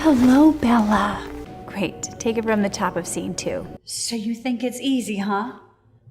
Hello, Bella. Great. Take it from the top of scene 2. So you think it's easy, huh?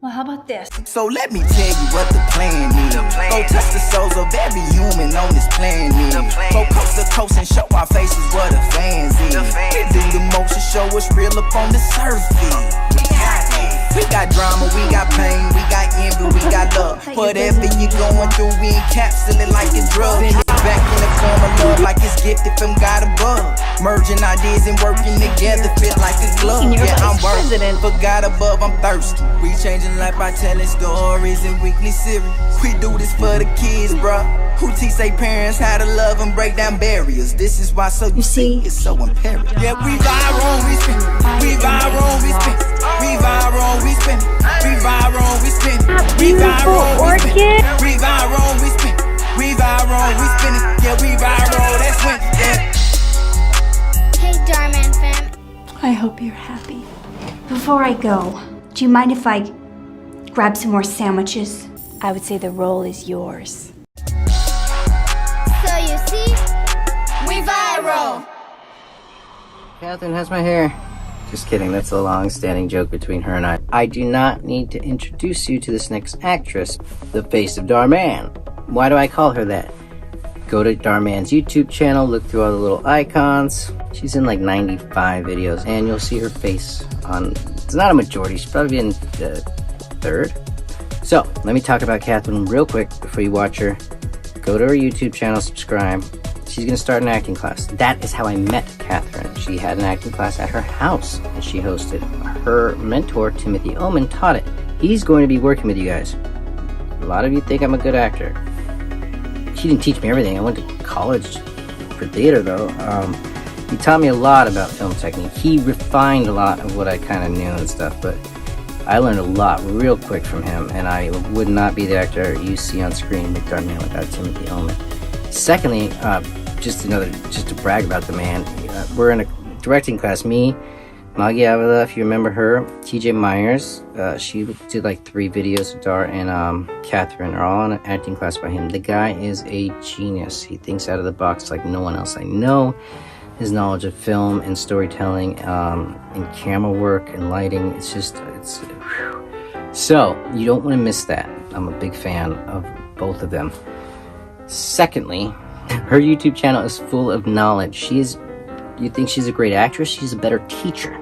Well, how about this? So let me tell you what the plan is. Go touch the souls of every human on this planet. Go coast to coast and show our faces what the fans is. We do the motion, show what's real up on the surface. We got drama, we got pain, we got envy, we got love. Whatever you going through, we encapsulate it like a drug. Send it back in the form of love like it's gifted from God above. Merging ideas and working together, fit like a glove. Yeah, I'm working for God above, I'm thirsty. We changing life by telling stories and weekly series. We do this for the kids, bruh, who teach their parents how to love and break down barriers. This is why so you see it's so imperative. Yeah, we viral, we spin. We viral, we spin. We viral, we spin. We viral, we spin. We viral, we spin. We viral, we spin. We viral, we spin it. Yeah, we viral, that's when. Yeah. Hey, Dhar Mann fam. I hope you're happy. Before I go, do you mind if I grab some more sandwiches? I would say the role is yours. So you see, we viral. Katherine, how's my hair? Just kidding, that's a long-standing joke between her and I. I do not need to introduce you to this next actress, the face of Dhar Mann. Why do I call her that? Go to Dhar Mann's YouTube channel, look through all the little icons. She's in like 95 videos, and you'll see her face on, it's not a majority, she's probably in the third. So, let me talk about Katherine real quick before you watch her. Go to her YouTube channel, subscribe. She's gonna start an acting class. That is how I met Katherine. She had an acting class at her house that she hosted. Her mentor, Timothy Omen, taught it. He's going to be working with you guys. A lot of you think I'm a good actor. He didn't teach me everything. I went to college for theater though. He taught me a lot about film technique. He refined a lot of what I kind of knew and stuff, but I learned a lot real quick from him, and I would not be the actor you see on screen with Dhar Mann without Timothy Omen. Secondly, just to brag about the man, we're in a directing class. Me, Maggie Avila, if you remember her, TJ Myers, she did like 3 videos with Dhar, and Katherine are all in an acting class by him. The guy is a genius. He thinks out of the box like no one else I know. His knowledge of film and storytelling, and camera work and lighting, it's whew. So you don't want to miss that. I'm a big fan of both of them. Secondly, her YouTube channel is full of knowledge. You think she's a great actress? She's a better teacher.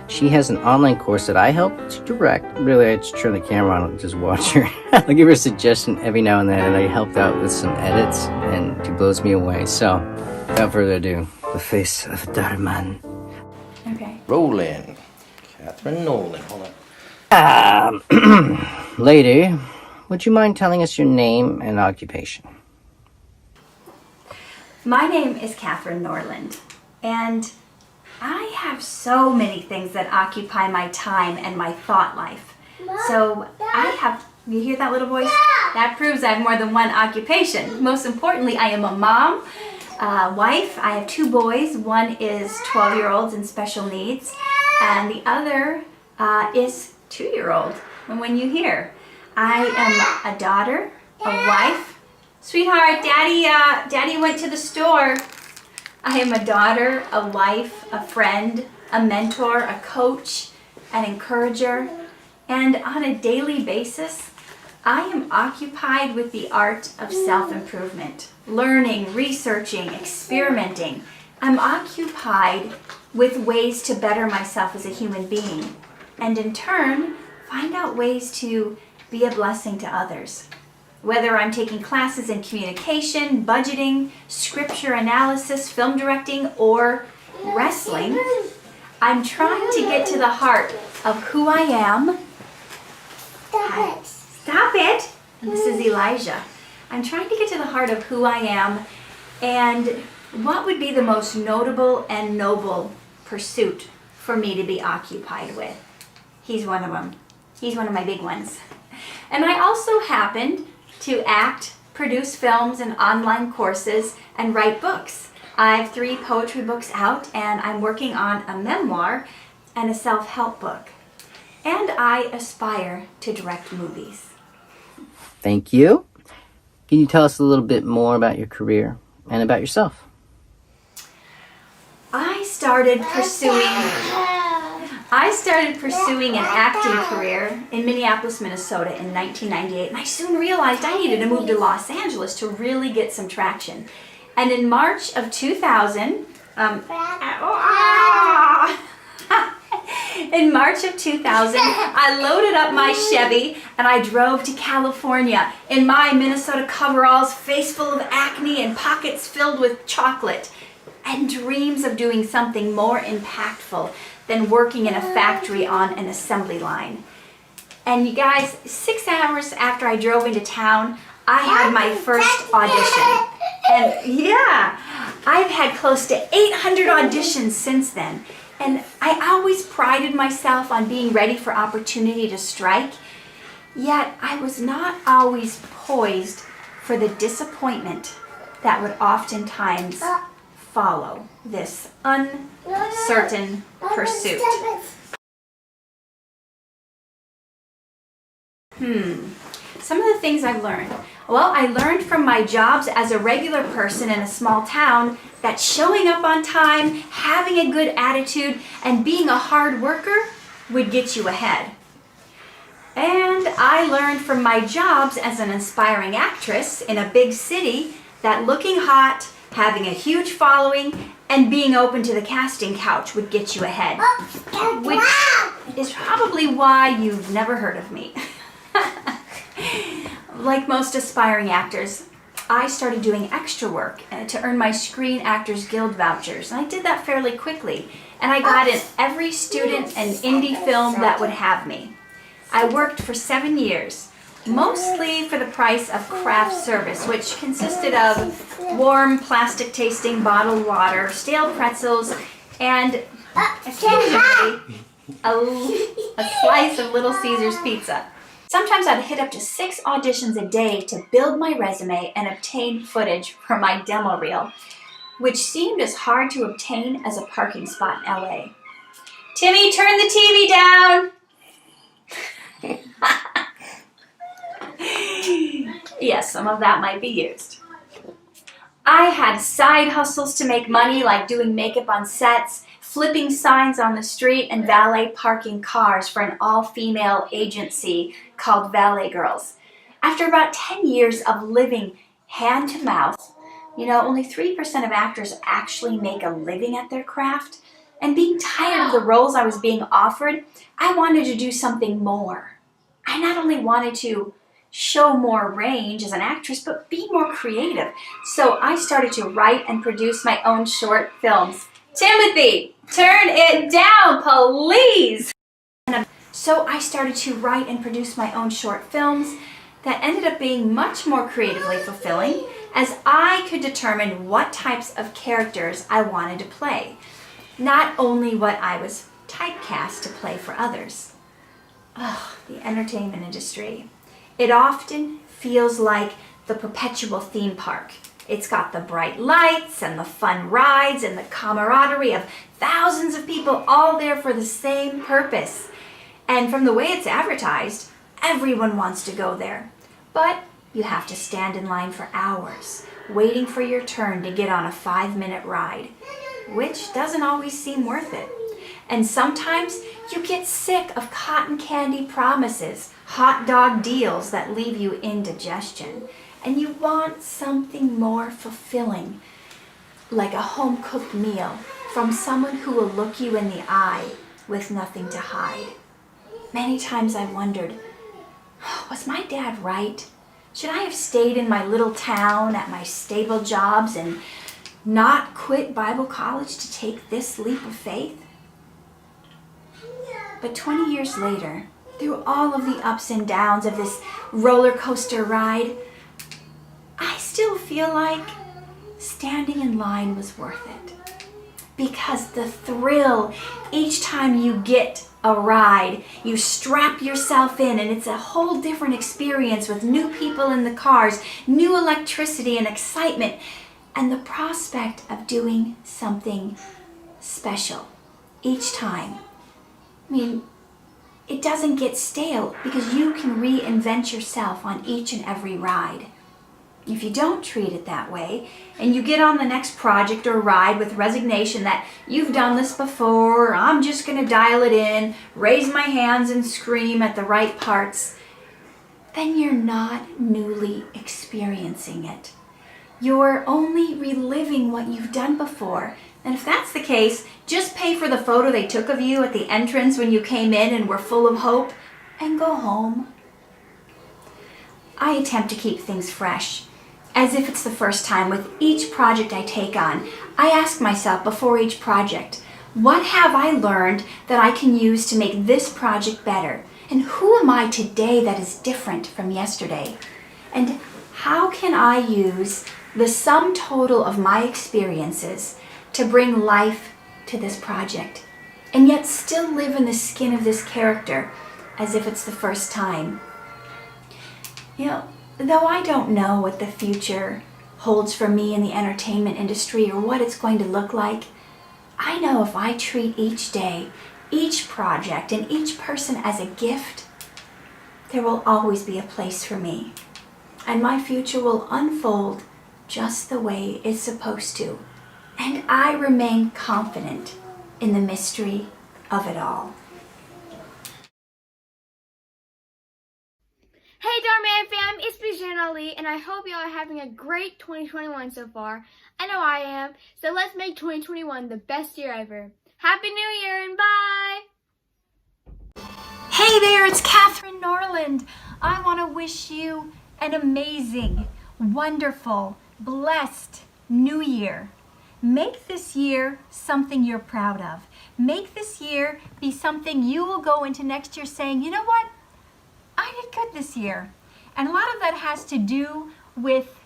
She has an online course that I help to direct. Really, I just turn the camera on and just watch her. I'll give her a suggestion every now and then, and I helped out with some edits, and she blows me away. So, without further ado, the face of Dhar Mann. Okay. Rolling. Katherine Norland. Hold on. Lady, would you mind telling us your name and occupation? My name is Katherine Norland, and I have so many things that occupy my time and my thought life. So you hear that little voice? That proves I have more than one occupation. Most importantly, I am a mom, wife. I have 2 boys. One is 12-year-olds in special needs, and the other is 2-year-old. And when you hear, I am a daughter, a wife. Sweetheart, Daddy went to the store. I am a daughter, a wife, a friend, a mentor, a coach, an encourager, and on a daily basis, I am occupied with the art of self-improvement, learning, researching, experimenting. I'm occupied with ways to better myself as a human being, and in turn, find out ways to be a blessing to others. Whether I'm taking classes in communication, budgeting, scripture analysis, film directing, or wrestling, I'm trying to get to the heart of who I am. Stop it! And this is Elijah. I'm trying to get to the heart of who I am and what would be the most notable and noble pursuit for me to be occupied with. He's one of them. He's one of my big ones. And I also happened to act, produce films and online courses, and write books. I have 3 poetry books out, and I'm working on a memoir and a self-help book. And I aspire to direct movies. Thank you. Can you tell us a little bit more about your career and about yourself? I started pursuing an acting career in Minneapolis, Minnesota in 1998, and I soon realized I needed to move to Los Angeles to really get some traction. And in March of 2000, in March of 2000, I loaded up my Chevy and I drove to California in my Minnesota coveralls, face full of acne and pockets filled with chocolate, and dreams of doing something more impactful than working in a factory on an assembly line. And you guys, 6 hours after I drove into town, I had my first audition. And yeah, I've had close to 800 auditions since then. And I always prided myself on being ready for opportunity to strike, yet I was not always poised for the disappointment that would oftentimes follow this uncertain pursuit. Some of the things I've learned. Well, I learned from my jobs as a regular person in a small town that showing up on time, having a good attitude, and being a hard worker would get you ahead. And I learned from my jobs as an aspiring actress in a big city that looking hot, having a huge following, and being open to the casting couch would get you ahead. Which is probably why you've never heard of me. Like most aspiring actors, I started doing extra work to earn my Screen Actors Guild vouchers, and I did that fairly quickly. And I got in every student and indie film that would have me. I worked for 7 years, mostly for the price of craft service, which consisted of warm, plastic-tasting bottled water, stale pretzels, and occasionally a slice of Little Caesars pizza. Sometimes I'd hit up to 6 auditions a day to build my resume and obtain footage for my demo reel, which seemed as hard to obtain as a parking spot in LA. Timmy, turn the TV down! Yes, some of that might be used. I had side hustles to make money, like doing makeup on sets, flipping signs on the street, and valet parking cars for an all-female agency called Valet Girls. After about 10 years of living hand to mouth, only 3% of actors actually make a living at their craft, and being tired of the roles I was being offered, I wanted to do something more. I not only wanted to show more range as an actress, but be more creative. So I started to write and produce my own short films. Timothy, turn it down, please! So I started to write and produce my own short films that ended up being much more creatively fulfilling, as I could determine what types of characters I wanted to play, not only what I was typecast to play for others. Oh, the entertainment industry. It often feels like the perpetual theme park. It's got the bright lights and the fun rides and the camaraderie of thousands of people all there for the same purpose. And from the way it's advertised, everyone wants to go there. But you have to stand in line for hours, waiting for your turn to get on a 5-minute ride, which doesn't always seem worth it. And sometimes you get sick of cotton candy promises, hot dog deals that leave you indigestion, and you want something more fulfilling, like a home-cooked meal from someone who will look you in the eye with nothing to hide. Many times I wondered, was my dad right? Should I have stayed in my little town at my stable jobs and not quit Bible college to take this leap of faith? But 20 years later, through all of the ups and downs of this roller coaster ride, I still feel like standing in line was worth it. Because the thrill, each time you get a ride, you strap yourself in and it's a whole different experience with new people in the cars, new electricity and excitement, and the prospect of doing something special each time. I mean, it doesn't get stale because you can reinvent yourself on each and every ride. If you don't treat it that way, and you get on the next project or ride with resignation that you've done this before, or I'm just going to dial it in, raise my hands and scream at the right parts, then you're not newly experiencing it. You're only reliving what you've done before. And if that's the case, just pay for the photo they took of you at the entrance when you came in and were full of hope, and go home. I attempt to keep things fresh, as if it's the first time with each project I take on. I ask myself before each project, what have I learned that I can use to make this project better? And who am I today that is different from yesterday? And how can I use the sum total of my experiences to bring life to this project, and yet still live in the skin of this character as if it's the first time? You know, though I don't know what the future holds for me in the entertainment industry or what it's going to look like, I know if I treat each day, each project, and each person as a gift, there will always be a place for me. And my future will unfold just the way it's supposed to. And I remain confident in the mystery of it all. Hey Dhar Mann fam, it's Bijan Ali, and I hope y'all are having a great 2021 so far. I know I am, so let's make 2021 the best year ever. Happy New Year and bye! Hey there, it's Katherine Norland. I want to wish you an amazing, wonderful, blessed New Year. Make this year something you're proud of. Make this year be something you will go into next year saying, you know what? I did good this year. And a lot of that has to do with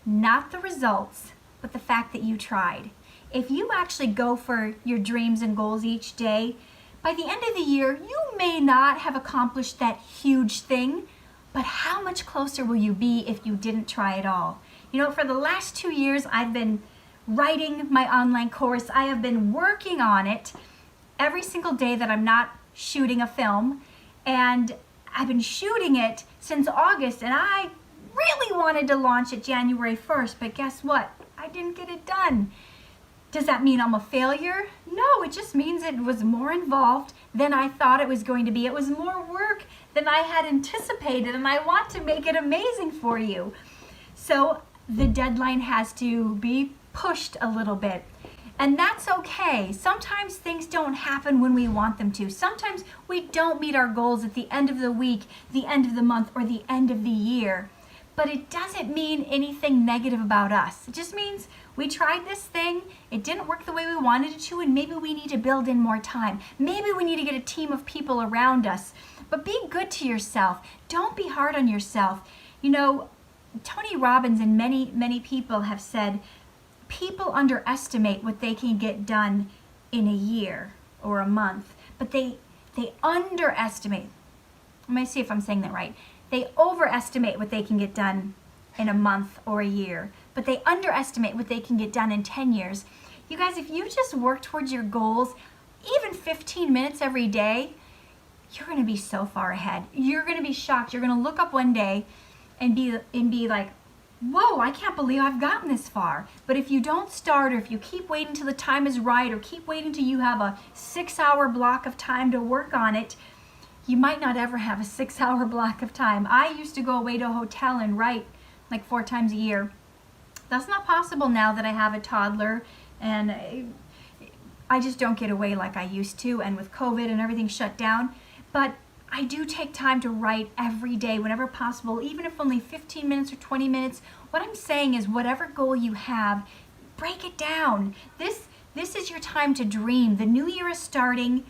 not the results, but the fact that you tried. If you actually go for your dreams and goals each day, by the end of the year, you may not have accomplished that huge thing, but how much closer will you be if you didn't try at all? You know, for the last 2 years, I've been writing my online course. I have been working on it every single day that I'm not shooting a film, and I've been shooting it since August, and I really wanted to launch it January 1st, but guess what? I didn't get it done. Does that mean I'm a failure? No, it just means it was more involved than I thought it was going to be. It was more work than I had anticipated, and I want to make it amazing for you. So the deadline has to be pushed a little bit. And that's okay. Sometimes things don't happen when we want them to. Sometimes we don't meet our goals at the end of the week, the end of the month, or the end of the year. But it doesn't mean anything negative about us. It just means we tried this thing, it didn't work the way we wanted it to, and maybe we need to build in more time. Maybe we need to get a team of people around us. But be good to yourself. Don't be hard on yourself. You know, Tony Robbins and many people have said, people underestimate what they can get done in a year or a month, but they underestimate. Let me see if I'm saying that right. They overestimate what they can get done in a month or a year, but they underestimate what they can get done in 10 years. You guys, if you just work towards your goals, even 15 minutes every day, you're going to be so far ahead. You're going to be shocked. You're going to look up one day and be like, whoa, I can't believe I've gotten this far. But if you don't start, or if you keep waiting till the time is right, or keep waiting till you have a 6-hour block of time to work on it, you might not ever have a 6-hour block of time. I used to go away to a hotel and write like 4 times a year. That's not possible now that I have a toddler, and I just don't get away like I used to, and with COVID and everything shut down. But I do take time to write every day whenever possible, even if only 15 minutes or 20 minutes. What I'm saying is whatever goal you have, break it down. This is your time to dream. The new year is starting,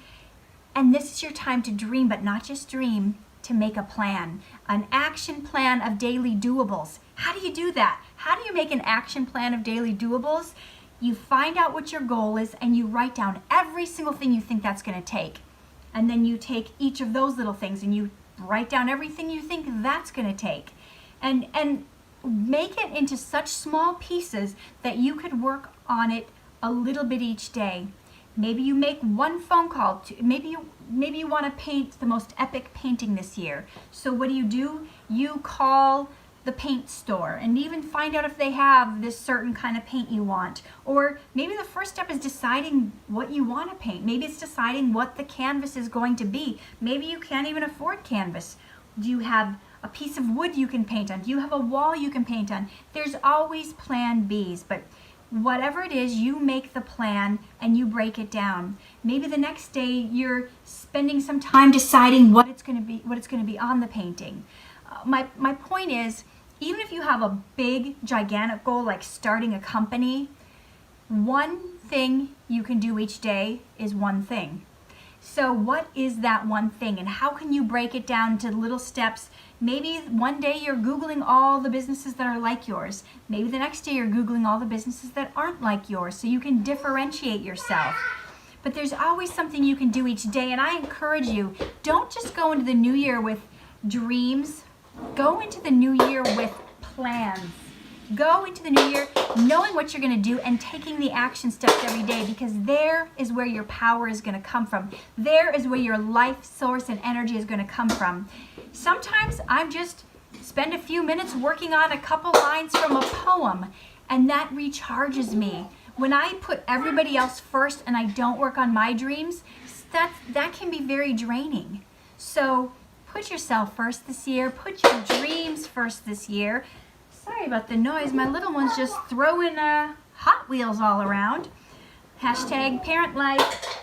and this is your time to dream, but not just dream, to make a plan, an action plan of daily doables. How do you do that? How do you make an action plan of daily doables? You find out what your goal is, and you write down every single thing you think that's going to take. And then you take each of those little things and you write down everything you think that's going to take. And make it into such small pieces that you could work on it a little bit each day. Maybe you make one phone call. Maybe you want to paint the most epic painting this year. So what do? You call the paint store and even find out if they have this certain kind of paint you want. Or maybe the first step is deciding what you want to paint. Maybe it's deciding what the canvas is going to be. Maybe you can't even afford canvas. Do you have a piece of wood you can paint on? Do you have a wall you can paint on? There's always plan Bs, but whatever it is, you make the plan and you break it down. Maybe the next day you're spending some time deciding what it's going to be on the painting. My point is, even if you have a big, gigantic goal like starting a company, one thing you can do each day is one thing. So what is that one thing, and how can you break it down to little steps? Maybe one day you're Googling all the businesses that are like yours. Maybe the next day you're Googling all the businesses that aren't like yours, so you can differentiate yourself. But there's always something you can do each day, and I encourage you, don't just go into the new year with dreams. Go into the new year with plans. Go into the new year knowing what you're going to do and taking the action steps every day, because there is where your power is going to come from. There is where your life source and energy is going to come from. Sometimes I just spend a few minutes working on a couple lines from a poem, and that recharges me. When I put everybody else first and I don't work on my dreams, that can be very draining. So put yourself first this year. Put your dreams first this year. Sorry about the noise. My little one's just throwing Hot Wheels all around. Hashtag parent life.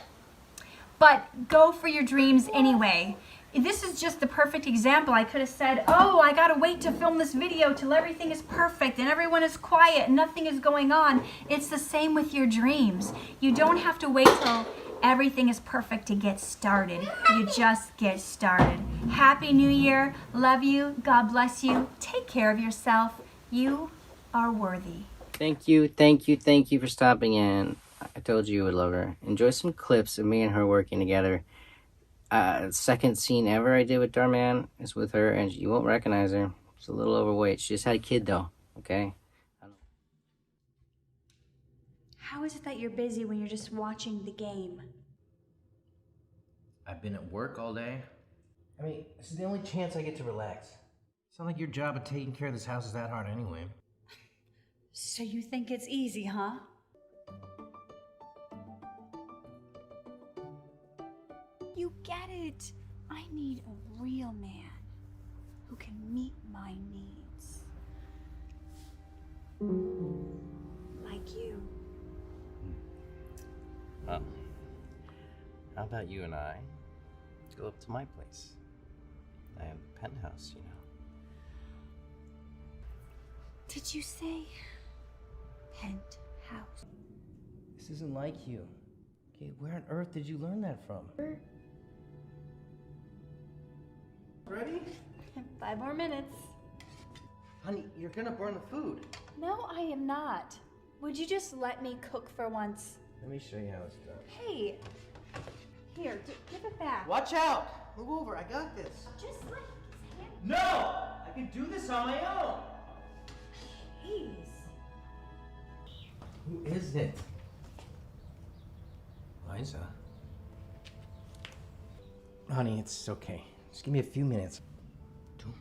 But go for your dreams anyway. This is just the perfect example. I could have said, oh, I gotta wait to film this video till everything is perfect and everyone is quiet and nothing is going on. It's the same with your dreams. You don't have to wait till everything is perfect to get started. You just get started. Happy New Year. Love you. God bless you. Take care of yourself. You are worthy. Thank you for stopping in. I told you you would love her. Enjoy some clips of me and her working together. Second scene ever I did with Dhar Mann is with her, and you won't recognize her. She's a little overweight. She just had a kid, though, okay? How is it that you're busy when you're just watching the game? I've been at work all day. I mean, this is the only chance I get to relax. It's not like your job of taking care of this house is that hard anyway. So you think it's easy, huh? You get it. I need a real man who can meet my needs. Like you. Well, how about you and I go up to my place? I have a penthouse, you know. Did you say penthouse? This isn't like you. Okay, where on earth did you learn that from? Ready? 5 more minutes. Honey, you're gonna burn the food. No, I am not. Would you just let me cook for once? Let me show you how it's done. Hey, here, give it back. Watch out! Move over, I got this. Just let his hand. No! I can do this on my own! Please. Who is it? Liza. Honey, it's okay. Just give me a few minutes. Don't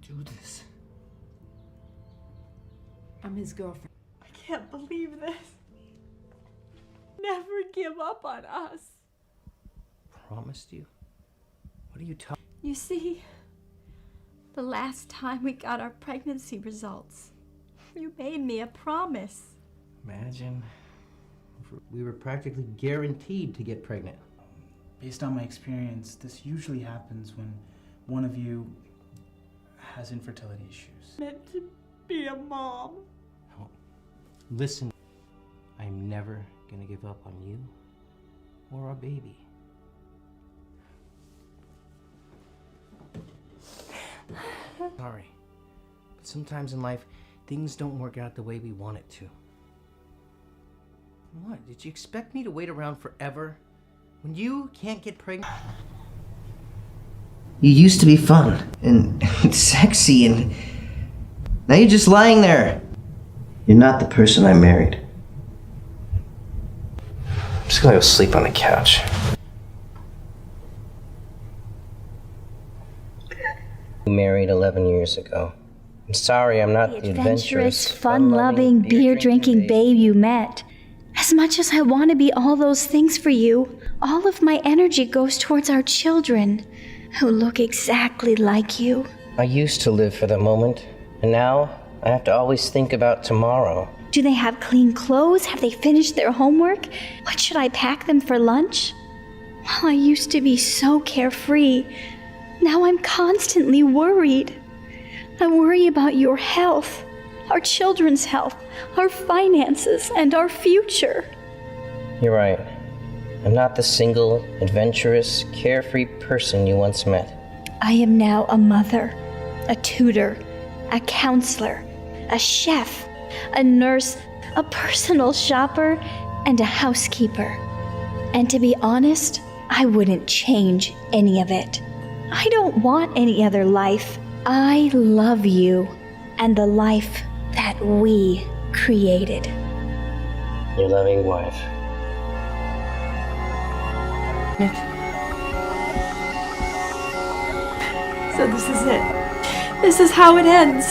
do this. I'm his girlfriend. I can't believe this. Never give up on us. Promised you? What are you talking? You see, the last time we got our pregnancy results, you made me a promise. Imagine. We were practically guaranteed to get pregnant. Based on my experience, this usually happens when one of you has infertility issues. Meant to be a mom. No. Listen, I'm never gonna give up on you or our baby. Sorry, but sometimes in life, things don't work out the way we want it to. What, did you expect me to wait around forever? When you can't get pregnant? You used to be fun and sexy, and now you're just lying there. You're not the person I married. I'm just gonna go sleep on the couch. Married 11 years ago. I'm sorry I'm not The adventurous, fun-loving, beer-drinking beer-drinking babe you met. As much as I want to be all those things for you, all of my energy goes towards our children, who look exactly like you. I used to live for the moment, and now I have to always think about tomorrow. Do they have clean clothes? Have they finished their homework? What should I pack them for lunch? Well, I used to be so carefree. Now I'm constantly worried. I worry about your health, our children's health, our finances, and our future. You're right. I'm not the single, adventurous, carefree person you once met. I am now a mother, a tutor, a counselor, a chef, a nurse, a personal shopper, and a housekeeper. And to be honest, I wouldn't change any of it. I don't want any other life. I love you and the life that we created. Your loving wife. So this is it. This is how it ends.